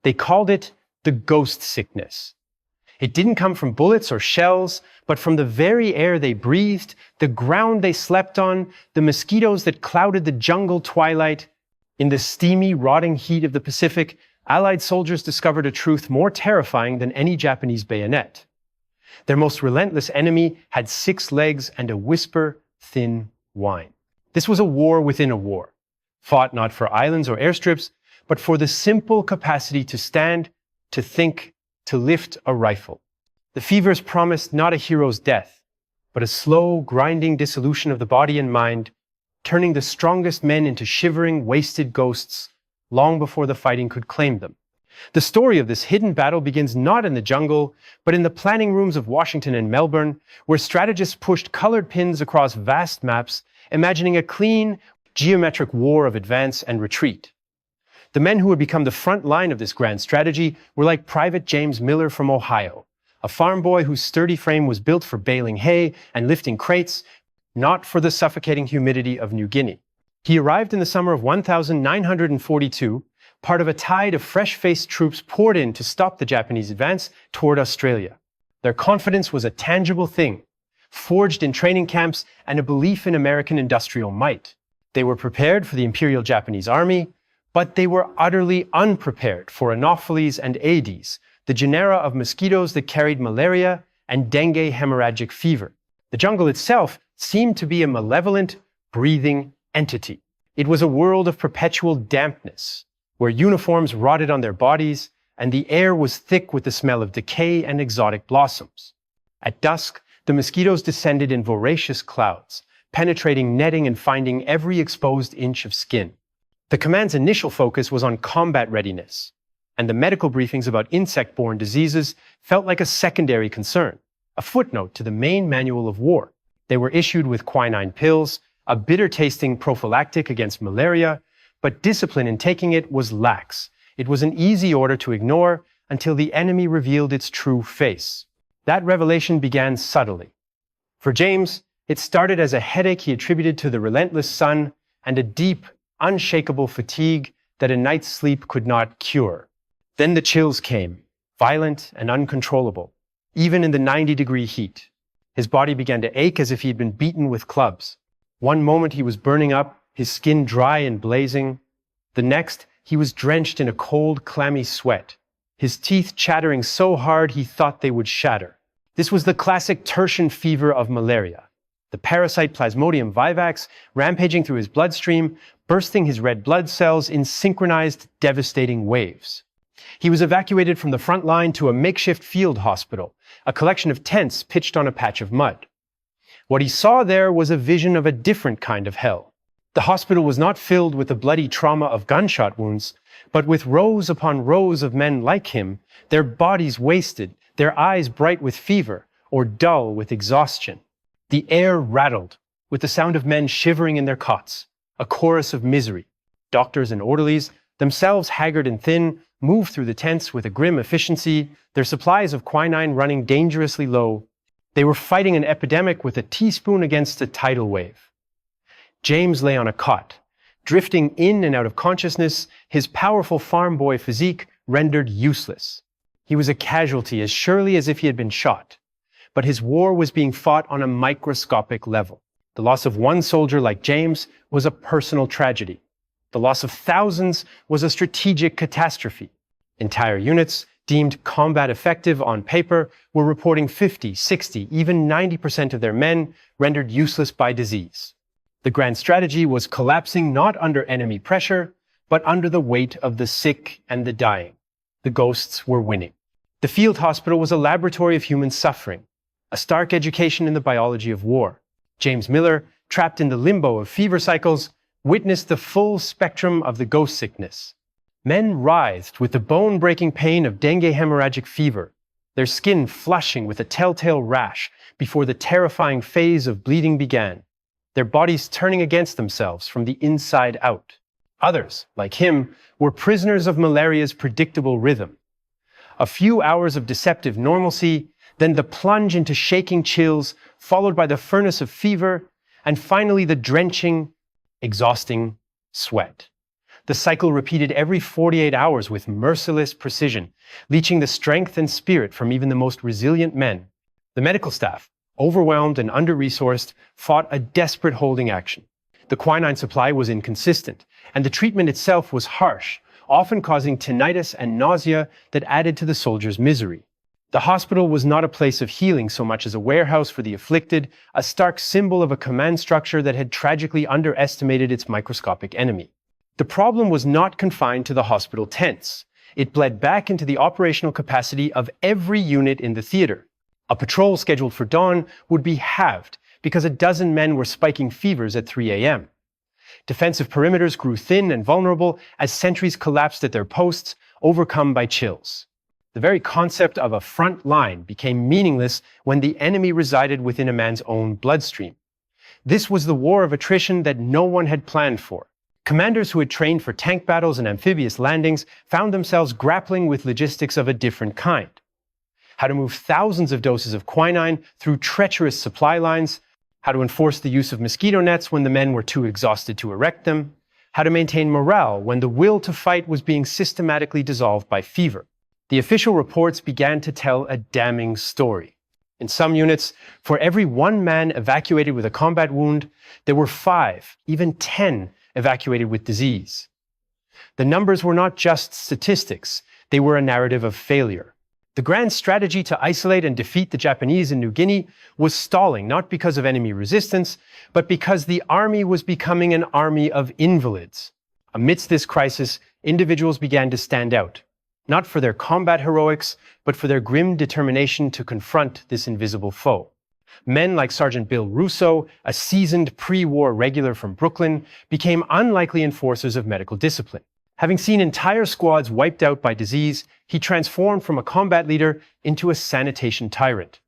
They called it the ghost sickness. It didn't come from bullets or shells, but from the very air they breathed, the ground they slept on, the mosquitoes that clouded the jungle twilight. In the steamy, rotting heat of the Pacific, Allied soldiers discovered a truth more terrifying than any Japanese bayonet. Their most relentless enemy had 6 legs and a whisper-thin whine. This was a war within a war, fought not for islands or airstrips, but for the simple capacity to stand, to think, to lift a rifle. The fevers promised not a hero's death, but a slow, grinding dissolution of the body and mind, turning the strongest men into shivering, wasted ghosts long before the fighting could claim them. The story of this hidden battle begins not in the jungle, but in the planning rooms of Washington and Melbourne, where strategists pushed colored pins across vast maps, imagining a clean, geometric war of advance and retreat. The men who would become the front line of this grand strategy were like Private James Miller from Ohio, a farm boy whose sturdy frame was built for baling hay and lifting crates, not for the suffocating humidity of New Guinea. He arrived in the summer of 1942, part of a tide of fresh-faced troops poured in to stop the Japanese advance toward Australia. Their confidence was a tangible thing, forged in training camps and a belief in American industrial might. They were prepared for the Imperial Japanese Army, but they were utterly unprepared for Anopheles and Aedes, the genera of mosquitoes that carried malaria and dengue hemorrhagic fever. The jungle itself seemed to be a malevolent, breathing entity. It was a world of perpetual dampness, where uniforms rotted on their bodies and the air was thick with the smell of decay and exotic blossoms. At dusk, the mosquitoes descended in voracious clouds, penetrating netting and finding every exposed inch of skin. The command's initial focus was on combat readiness, and the medical briefings about insect-borne diseases felt like a secondary concern, a footnote to the main manual of war. They were issued with quinine pills, a bitter-tasting prophylactic against malaria, but discipline in taking it was lax. It was an easy order to ignore until the enemy revealed its true face. That revelation began subtly. For James, it started as a headache he attributed to the relentless sun and a deep, unshakable fatigue that a night's sleep could not cure. Then the chills came, violent and uncontrollable, even in the 90-degree heat. His body began to ache as if he had been beaten with clubs. One moment he was burning up, his skin dry and blazing. The next, he was drenched in a cold, clammy sweat, his teeth chattering so hard he thought they would shatter. This was the classic tertian fever of malaria, the parasite Plasmodium vivax rampaging through his bloodstream, bursting his red blood cells in synchronized, devastating waves. He was evacuated from the front line to a makeshift field hospital, a collection of tents pitched on a patch of mud. What he saw there was a vision of a different kind of hell. The hospital was not filled with the bloody trauma of gunshot wounds, but with rows upon rows of men like him, their bodies wasted, their eyes bright with fever, or dull with exhaustion. The air rattled, with the sound of men shivering in their cots, a chorus of misery. Doctors and orderlies, themselves haggard and thin, moved through the tents with a grim efficiency, their supplies of quinine running dangerously low. They were fighting an epidemic with a teaspoon against a tidal wave. James lay on a cot, drifting in and out of consciousness, his powerful farm boy physique rendered useless. He was a casualty as surely as if he had been shot. But his war was being fought on a microscopic level. The loss of one soldier like James was a personal tragedy. The loss of thousands was a strategic catastrophe. Entire units, deemed combat effective on paper, were reporting 50, 60, even 90% of their men rendered useless by disease. The grand strategy was collapsing not under enemy pressure, but under the weight of the sick and the dying. The ghosts were winning. The field hospital was a laboratory of human suffering, a stark education in the biology of war. James Miller, trapped in the limbo of fever cycles, witnessed the full spectrum of the ghost sickness. Men writhed with the bone-breaking pain of dengue hemorrhagic fever, their skin flushing with a telltale rash before the terrifying phase of bleeding began, their bodies turning against themselves from the inside out. Others, like him, were prisoners of malaria's predictable rhythm. A few hours of deceptive normalcy, then the plunge into shaking chills, followed by the furnace of fever, and finally the drenching, exhausting sweat. The cycle repeated every 48 hours with merciless precision, leaching the strength and spirit from even the most resilient men. The medical staff, overwhelmed and under-resourced, fought a desperate holding action. The quinine supply was inconsistent, and the treatment itself was harsh, often causing tinnitus and nausea that added to the soldiers' misery. The hospital was not a place of healing so much as a warehouse for the afflicted, a stark symbol of a command structure that had tragically underestimated its microscopic enemy. The problem was not confined to the hospital tents. It bled back into the operational capacity of every unit in the theater. A patrol scheduled for dawn would be halved because a dozen men were spiking fevers at 3 a.m. Defensive perimeters grew thin and vulnerable as sentries collapsed at their posts, overcome by chills. The very concept of a front line became meaningless when the enemy resided within a man's own bloodstream. This was the war of attrition that no one had planned for. Commanders who had trained for tank battles and amphibious landings found themselves grappling with logistics of a different kind. How to move thousands of doses of quinine through treacherous supply lines, how to enforce the use of mosquito nets when the men were too exhausted to erect them, how to maintain morale when the will to fight was being systematically dissolved by fever. The official reports began to tell a damning story. In some units, for every one man evacuated with a combat wound, there were 5, even 10 evacuated with disease. The numbers were not just statistics, they were a narrative of failure. The grand strategy to isolate and defeat the Japanese in New Guinea was stalling not because of enemy resistance, but because the army was becoming an army of invalids. Amidst this crisis, individuals began to stand out, not for their combat heroics, but for their grim determination to confront this invisible foe. Men like Sergeant Bill Russo, a seasoned pre-war regular from Brooklyn, became unlikely enforcers of medical discipline. Having seen entire squads wiped out by disease, he transformed from a combat leader into a sanitation tyrant.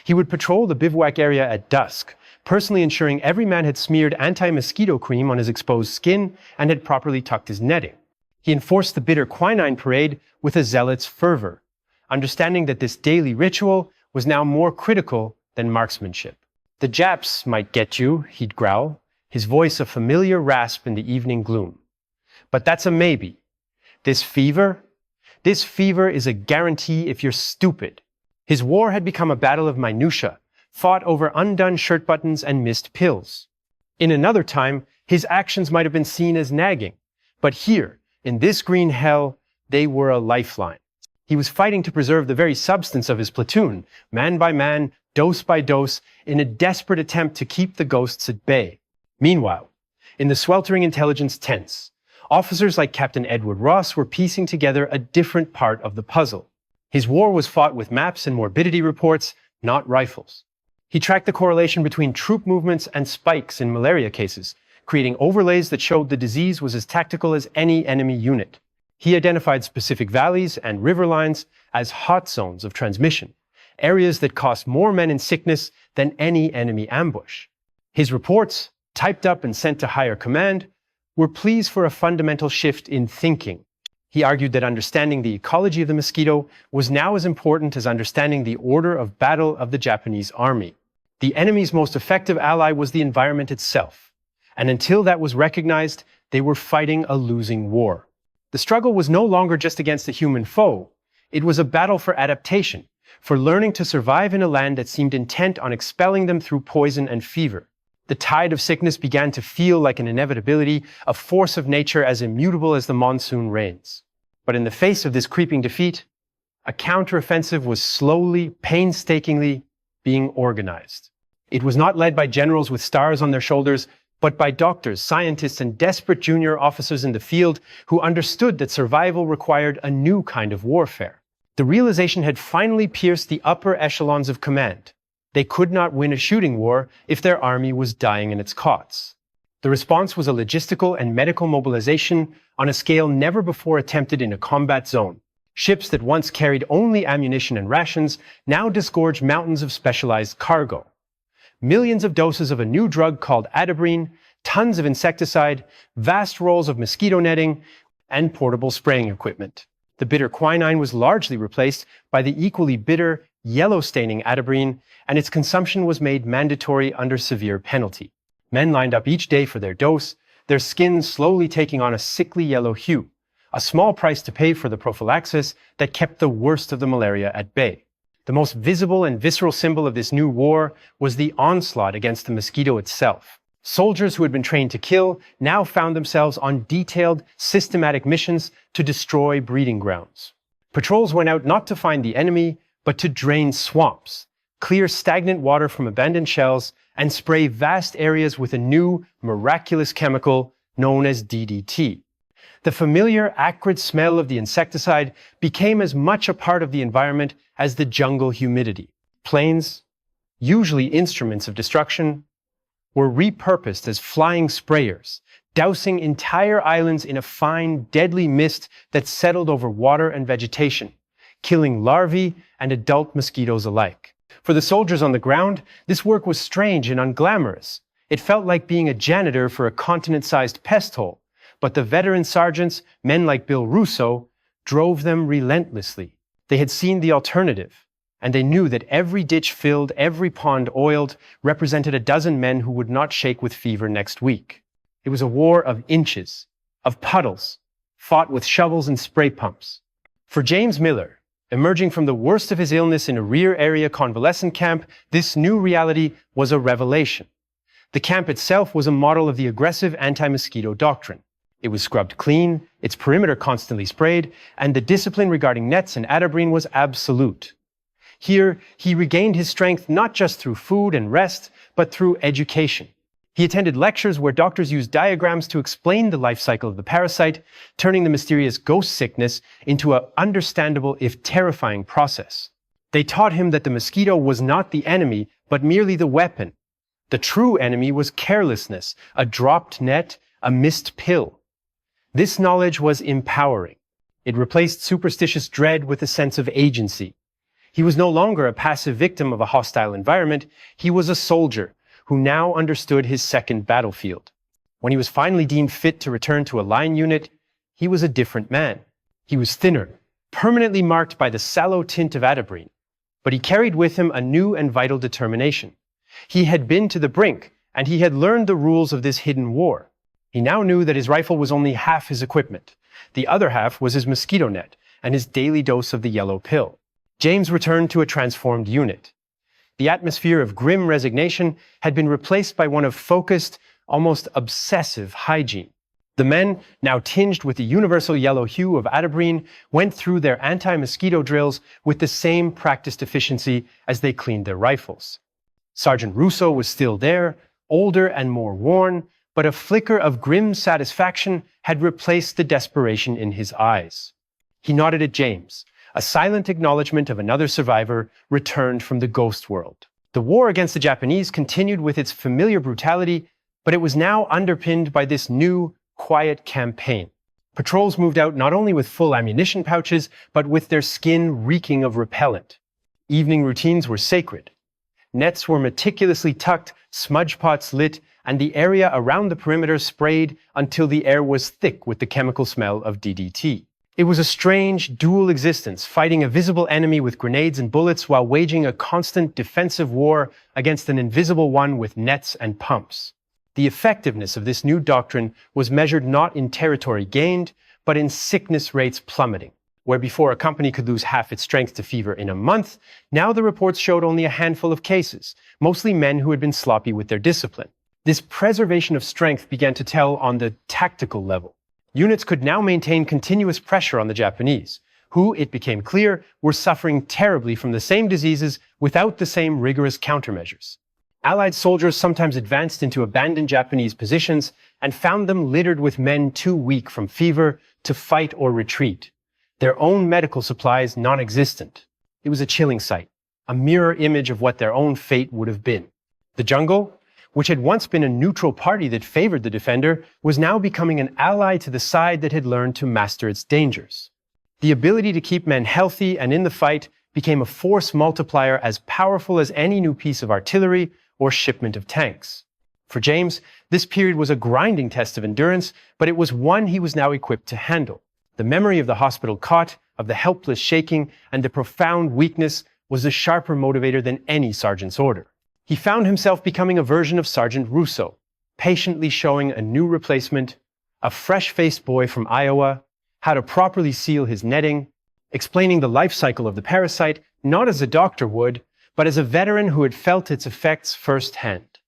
He would patrol the bivouac area at dusk, personally ensuring every man had smeared anti-mosquito cream on his exposed skin and had properly tucked his netting. He enforced the bitter quinine parade with a zealot's fervor, understanding that this daily ritual was now more critical than marksmanship. "The Japs might get you," he'd growl, his voice a familiar rasp in the evening gloom. "But that's a maybe. This fever is a guarantee if you're stupid." His war had become a battle of minutiae, fought over undone shirt buttons and missed pills. In another time, his actions might have been seen as nagging, but here, in this green hell, they were a lifeline. He was fighting to preserve the very substance of his platoon, man by man, dose by dose, in a desperate attempt to keep the ghosts at bay. Meanwhile, in the sweltering intelligence tents, officers like Captain Edward Ross were piecing together a different part of the puzzle. His war was fought with maps and morbidity reports, not rifles. He tracked the correlation between troop movements and spikes in malaria cases, creating overlays that showed the disease was as tactical as any enemy unit. He identified specific valleys and river lines as hot zones of transmission, areas that cost more men in sickness than any enemy ambush. His reports, typed up and sent to higher command, were pleas for a fundamental shift in thinking. He argued that understanding the ecology of the mosquito was now as important as understanding the order of battle of the Japanese army. The enemy's most effective ally was the environment itself, and until that was recognized, they were fighting a losing war. The struggle was no longer just against a human foe. It was a battle for adaptation, for learning to survive in a land that seemed intent on expelling them through poison and fever. The tide of sickness began to feel like an inevitability, a force of nature as immutable as the monsoon rains. But in the face of this creeping defeat, a counteroffensive was slowly, painstakingly being organized. It was not led by generals with stars on their shoulders, but by doctors, scientists, and desperate junior officers in the field who understood that survival required a new kind of warfare. The realization had finally pierced the upper echelons of command. They could not win a shooting war if their army was dying in its cots. The response was a logistical and medical mobilization on a scale never before attempted in a combat zone. Ships that once carried only ammunition and rations now disgorged mountains of specialized cargo. Millions of doses of a new drug called Atabrine, tons of insecticide, vast rolls of mosquito netting, and portable spraying equipment. The bitter quinine was largely replaced by the equally bitter, yellow-staining Atabrine, and its consumption was made mandatory under severe penalty. Men lined up each day for their dose, their skin slowly taking on a sickly yellow hue, a small price to pay for the prophylaxis that kept the worst of the malaria at bay. The most visible and visceral symbol of this new war was the onslaught against the mosquito itself. Soldiers who had been trained to kill now found themselves on detailed, systematic missions to destroy breeding grounds. Patrols went out not to find the enemy, but to drain swamps, clear stagnant water from abandoned shells, and spray vast areas with a new, miraculous chemical known as DDT. The familiar, acrid smell of the insecticide became as much a part of the environment as the jungle humidity. Planes, usually instruments of destruction, were repurposed as flying sprayers, dousing entire islands in a fine, deadly mist that settled over water and vegetation, killing larvae and adult mosquitoes alike. For the soldiers on the ground, this work was strange and unglamorous. It felt like being a janitor for a continent-sized pest hole, but the veteran sergeants, men like Bill Russo, drove them relentlessly. They had seen the alternative, and they knew that every ditch filled, every pond oiled, represented a dozen men who would not shake with fever next week. It was a war of inches, of puddles, fought with shovels and spray pumps. For James Miller, emerging from the worst of his illness in a rear area convalescent camp, this new reality was a revelation. The camp itself was a model of the aggressive anti-mosquito doctrine. It was scrubbed clean, its perimeter constantly sprayed, and the discipline regarding nets and Atabrine was absolute. Here, he regained his strength not just through food and rest, but through education. He attended lectures where doctors used diagrams to explain the life cycle of the parasite, turning the mysterious ghost sickness into an understandable if terrifying process. They taught him that the mosquito was not the enemy, but merely the weapon. The true enemy was carelessness, a dropped net, a missed pill. This knowledge was empowering. It replaced superstitious dread with a sense of agency. He was no longer a passive victim of a hostile environment. He was a soldier who now understood his second battlefield. When he was finally deemed fit to return to a line unit, he was a different man. He was thinner, permanently marked by the sallow tint of Atabrine, but he carried with him a new and vital determination. He had been to the brink, and he had learned the rules of this hidden war. He now knew that his rifle was only half his equipment. The other half was his mosquito net and his daily dose of the yellow pill. James returned to a transformed unit. The atmosphere of grim resignation had been replaced by one of focused, almost obsessive hygiene. The men, now tinged with the universal yellow hue of Atabrine, went through their anti-mosquito drills with the same practiced efficiency as they cleaned their rifles. Sergeant Russo was still there, older and more worn, but a flicker of grim satisfaction had replaced the desperation in his eyes. He nodded at James, a silent acknowledgement of another survivor returned from the ghost world. The war against the Japanese continued with its familiar brutality, but it was now underpinned by this new, quiet campaign. Patrols moved out not only with full ammunition pouches, but with their skin reeking of repellent. Evening routines were sacred. Nets were meticulously tucked, smudge pots lit, and the area around the perimeter sprayed until the air was thick with the chemical smell of DDT. It was a strange, dual existence, fighting a visible enemy with grenades and bullets while waging a constant defensive war against an invisible one with nets and pumps. The effectiveness of this new doctrine was measured not in territory gained, but in sickness rates plummeting. Where before a company could lose half its strength to fever in a month, now the reports showed only a handful of cases, mostly men who had been sloppy with their discipline. This preservation of strength began to tell on the tactical level. Units could now maintain continuous pressure on the Japanese, who, it became clear, were suffering terribly from the same diseases without the same rigorous countermeasures. Allied soldiers sometimes advanced into abandoned Japanese positions and found them littered with men too weak from fever to fight or retreat, their own medical supplies non-existent. It was a chilling sight, a mirror image of what their own fate would have been. The jungle, which had once been a neutral party that favored the defender, was now becoming an ally to the side that had learned to master its dangers. The ability to keep men healthy and in the fight became a force multiplier as powerful as any new piece of artillery or shipment of tanks. For James, this period was a grinding test of endurance, but it was one he was now equipped to handle. The memory of the hospital cot, of the helpless shaking, and the profound weakness was a sharper motivator than any sergeant's order. He found himself becoming a version of Sergeant Russo, patiently showing a new replacement, a fresh-faced boy from Iowa, how to properly seal his netting, explaining the life cycle of the parasite not as a doctor would, but as a veteran who had felt its effects firsthand.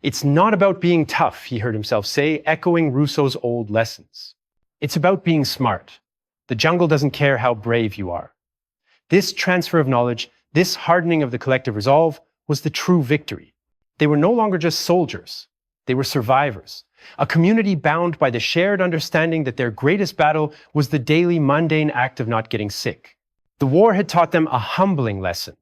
"It's not about being tough," he heard himself say, echoing Russo's old lessons. "It's about being smart. The jungle doesn't care how brave you are." This transfer of knowledge, this hardening of the collective resolve, was the true victory. They were no longer just soldiers. They were survivors, a community bound by the shared understanding that their greatest battle was the daily mundane act of not getting sick. The war had taught them a humbling lesson,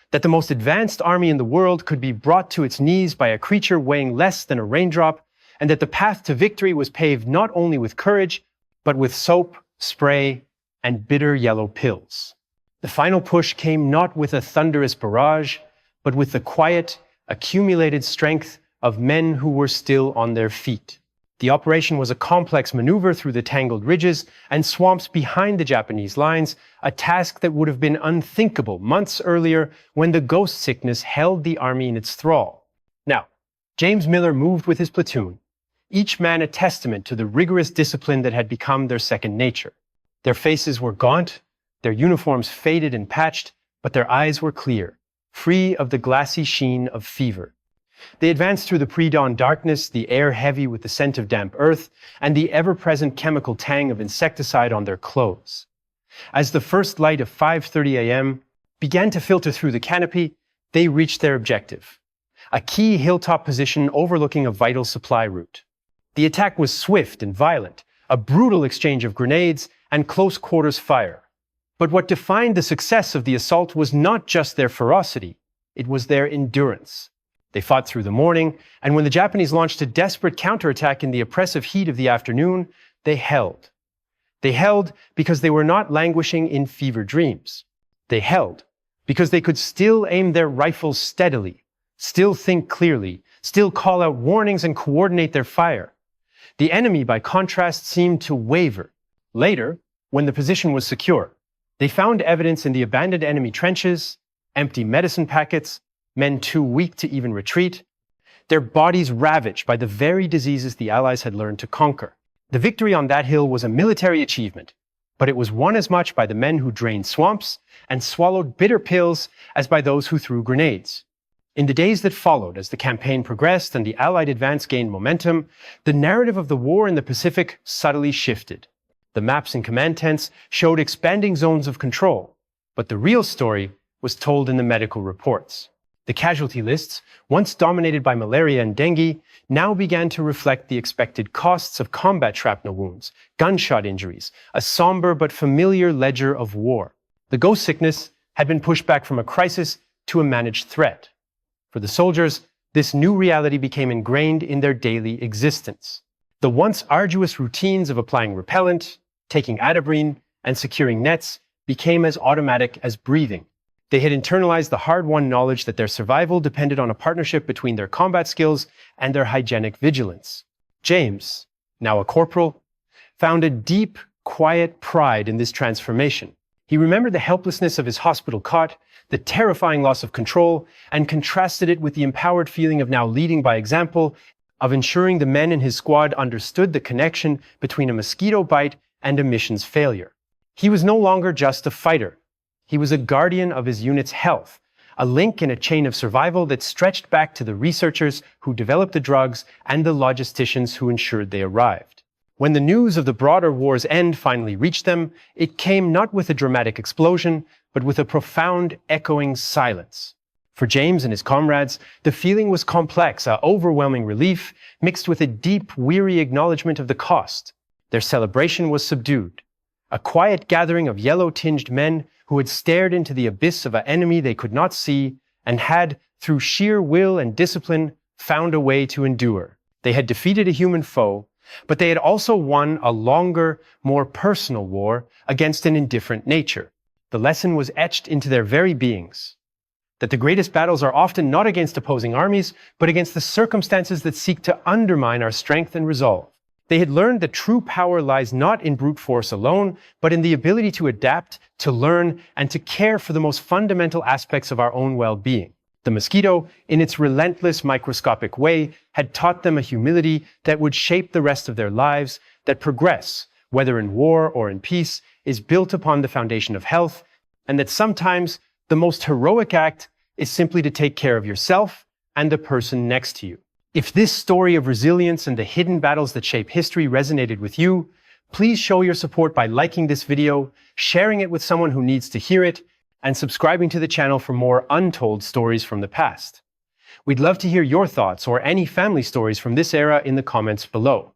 that the most advanced army in the world could be brought to its knees by a creature weighing less than a raindrop, and that the path to victory was paved not only with courage, but with soap, spray, and bitter yellow pills. The final push came not with a thunderous barrage, but with the quiet, accumulated strength of men who were still on their feet. The operation was a complex maneuver through the tangled ridges and swamps behind the Japanese lines, a task that would have been unthinkable months earlier when the ghost sickness held the army in its thrall. Now, James Miller moved with his platoon, each man a testament to the rigorous discipline that had become their second nature. Their faces were gaunt, their uniforms faded and patched, but their eyes were clear, free of the glassy sheen of fever. They advanced through the pre-dawn darkness, the air heavy with the scent of damp earth, and the ever-present chemical tang of insecticide on their clothes. As the first light of 5:30 a.m. began to filter through the canopy, they reached their objective, a key hilltop position overlooking a vital supply route. The attack was swift and violent, a brutal exchange of grenades and close-quarters fire. But what defined the success of the assault was not just their ferocity, it was their endurance. They fought through the morning, and when the Japanese launched a desperate counterattack in the oppressive heat of the afternoon, they held. They held because they were not languishing in fever dreams. They held because they could still aim their rifles steadily, still think clearly, still call out warnings and coordinate their fire. The enemy, by contrast, seemed to waver. Later, when the position was secure, they found evidence in the abandoned enemy trenches, empty medicine packets, men too weak to even retreat, their bodies ravaged by the very diseases the Allies had learned to conquer. The victory on that hill was a military achievement, but it was won as much by the men who drained swamps and swallowed bitter pills as by those who threw grenades. In the days that followed, as the campaign progressed and the Allied advance gained momentum, the narrative of the war in the Pacific subtly shifted. The maps and command tents showed expanding zones of control, but the real story was told in the medical reports. The casualty lists, once dominated by malaria and dengue, now began to reflect the expected costs of combat shrapnel wounds, gunshot injuries, a somber but familiar ledger of war. The ghost sickness had been pushed back from a crisis to a managed threat. For the soldiers, this new reality became ingrained in their daily existence. The once arduous routines of applying repellent, taking Atabrine, and securing nets became as automatic as breathing. They had internalized the hard-won knowledge that their survival depended on a partnership between their combat skills and their hygienic vigilance. James, now a corporal, found a deep, quiet pride in this transformation. He remembered the helplessness of his hospital cot, the terrifying loss of control, and contrasted it with the empowered feeling of now leading by example, of ensuring the men in his squad understood the connection between a mosquito bite and a mission's failure. He was no longer just a fighter. He was a guardian of his unit's health, a link in a chain of survival that stretched back to the researchers who developed the drugs and the logisticians who ensured they arrived. When the news of the broader war's end finally reached them, it came not with a dramatic explosion, but with a profound, echoing silence. For James and his comrades, the feeling was complex, an overwhelming relief, mixed with a deep, weary acknowledgement of the cost. Their celebration was subdued, a quiet gathering of yellow-tinged men who had stared into the abyss of an enemy they could not see and had, through sheer will and discipline, found a way to endure. They had defeated a human foe, but they had also won a longer, more personal war against an indifferent nature. The lesson was etched into their very beings, that the greatest battles are often not against opposing armies, but against the circumstances that seek to undermine our strength and resolve. They had learned that true power lies not in brute force alone, but in the ability to adapt, to learn, and to care for the most fundamental aspects of our own well-being. The mosquito, in its relentless microscopic way, had taught them a humility that would shape the rest of their lives, that progress, whether in war or in peace, is built upon the foundation of health, and that sometimes the most heroic act is simply to take care of yourself and the person next to you. If this story of resilience and the hidden battles that shape history resonated with you, please show your support by liking this video, sharing it with someone who needs to hear it, and subscribing to the channel for more untold stories from the past. We'd love to hear your thoughts or any family stories from this era in the comments below.